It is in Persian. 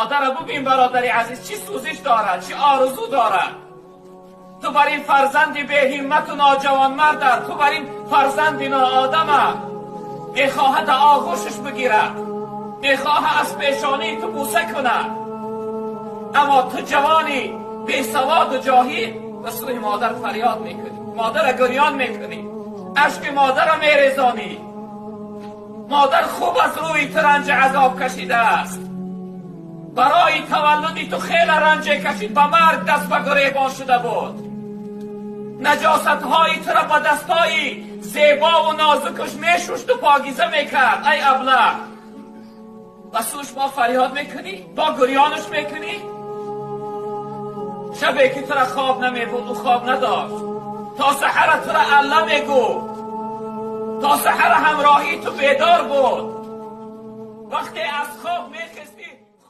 مادر ببین برادری عزیز چی سوزش دارد، چی آرزو دارد. تو بر این فرزند به همت و ناجوان مرد، تو بر این فرزند ناآدم میخواهد آغوشش بگیره، میخواهد از پیشانی تو بوسه کنه، اما تو جوانی بی سواد و جاهل به سوی مادر فریاد میکنی، مادر گریان میکنی، اشک مادر میریزانی. مادر خوب از روی ترنج عذاب کشیده است، برای تولدی تو خیلی رنج کشید، به مرگ دست به گریبان شده بود. نجاست های تو را با دستای زیبا و نازکش میشوشت و پاکیزه میکرد. ای ابله و سوش ما فریاد میکنی، با گریانش میکنی. شبی که تو را خواب نمیبود و خواب نداشت، تا سحر تو را الله میگو، تا سحر همراهی تو بیدار بود. وقتی از خواب میکنی